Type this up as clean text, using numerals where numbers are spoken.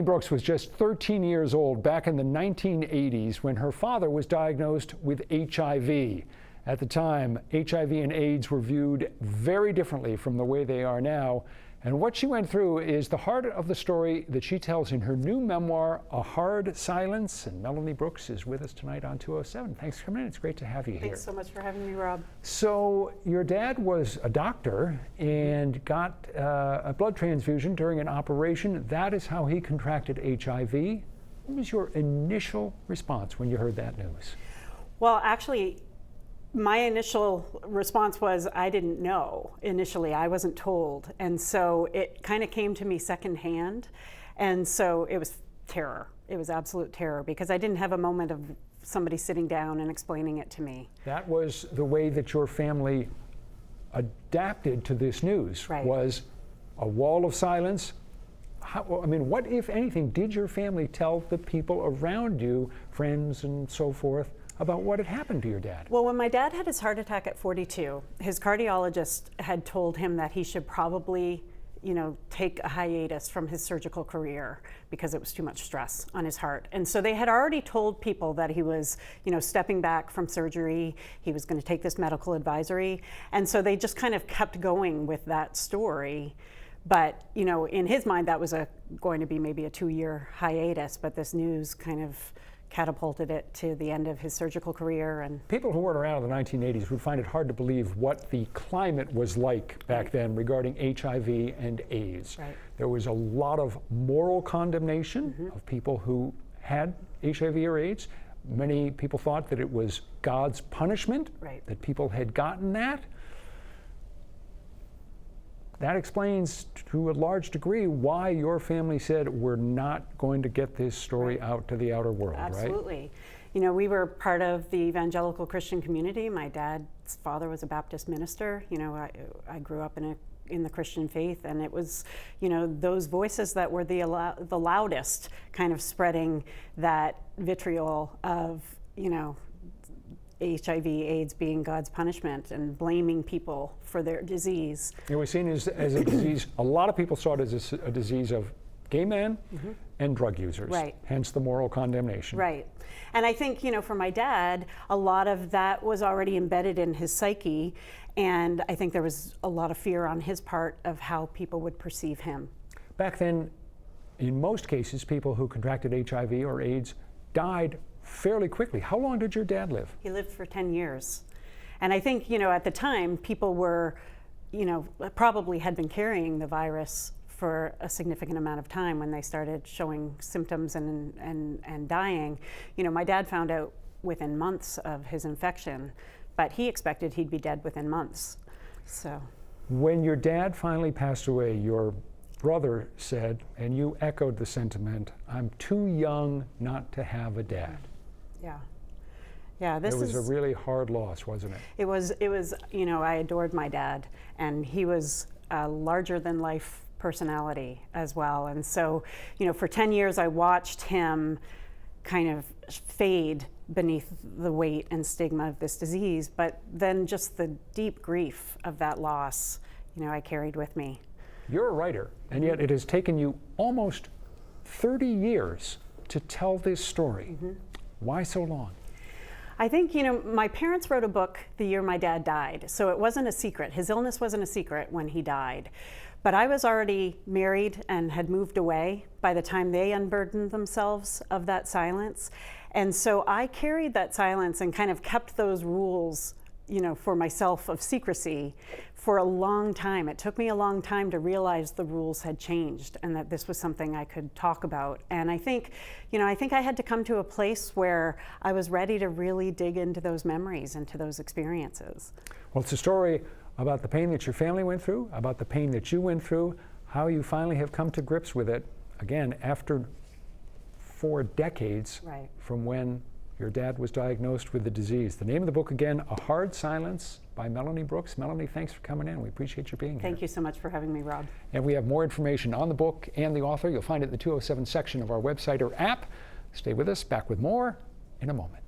Brooks was just 13 years old back in the 1980s when her father was diagnosed with HIV. At the time, HIV and AIDS were viewed very differently from the way they are now. And what she went through is the heart of the story that she tells in her new memoir, A Hard Silence. And Melanie Brooks is with us tonight on 207. Thanks for coming in. It's great to have you here. Thanks so much for having me, Rob. So your dad was a doctor and got a blood transfusion during an operation. That is how he contracted HIV. What was your initial response when you heard that news? Well, actually, my initial response was I didn't know initially. I wasn't told. And so it kind of came to me secondhand. And so it was terror. It was absolute terror because I didn't have a moment of somebody sitting down and explaining it to me. That was the way that your family adapted to this news, right. Was a wall of silence. I mean, what, if anything, did your family tell the people around you, friends and so forth, about what had happened to your dad? Well, when my dad had his heart attack at 42, his cardiologist had told him that he should probably, take a hiatus from his surgical career because it was too much stress on his heart. And so they had already told people that he was, stepping back from surgery. He was going to take this medical advisory. And so they just kind of kept going with that story. But, in his mind, that was going to be maybe a 2-year hiatus, but this news kind of catapulted it to the end of his surgical career. And people who weren't around in the 1980s would find it hard to believe what the climate was like back then regarding HIV and AIDS. Right. There was a lot of moral condemnation of people who had HIV or AIDS. Many people thought that it was God's punishment, that people had gotten that. That explains to a large degree why your family said we're not going to get this story out to the outer world, Absolutely. Right? We were part of the evangelical Christian community. My dad's father was a Baptist minister. I grew up in the Christian faith, and it was, those voices that were the loudest kind of spreading that vitriol of, HIV, AIDS being God's punishment and blaming people for their disease. It was seen as a disease, a lot of people saw it as a disease of gay men and drug users, hence the moral condemnation. Right. And I think, for my dad, a lot of that was already embedded in his psyche, and I think there was a lot of fear on his part of how people would perceive him. Back then, in most cases, people who contracted HIV or AIDS died fairly quickly. How long did your dad live? He lived for 10 years. And I think, at the time, people were, probably had been carrying the virus for a significant amount of time when they started showing symptoms and dying. My dad found out within months of his infection, but he expected he'd be dead within months. So when your dad finally passed away, your brother said, and you echoed the sentiment, I'm too young not to have a dad. Yeah, it was a really hard loss, wasn't it? It was, I adored my dad, and he was a larger than life personality as well. And so, for 10 years I watched him kind of fade beneath the weight and stigma of this disease, but then just the deep grief of that loss, I carried with me. You're a writer, and yet it has taken you almost 30 years to tell this story. Why so long? I think, my parents wrote a book the year my dad died, so it wasn't a secret. His illness wasn't a secret when he died. But I was already married and had moved away by the time they unburdened themselves of that silence. And so I carried that silence and kind of kept those rules, for myself of secrecy for a long time. It took me a long time to realize the rules had changed and that this was something I could talk about. And I think, I had to come to a place where I was ready to really dig into those memories, into those experiences. Well, it's a story about the pain that your family went through, about the pain that you went through, how you finally have come to grips with it, again, after 4 decades from when your dad was diagnosed with the disease. The name of the book, again, A Hard Silence by Melanie Brooks. Melanie, thanks for coming in. We appreciate you being here. Thank you so much for having me, Rob. And we have more information on the book and the author. You'll find it in the 207 section of our website or app. Stay with us. Back with more in a moment.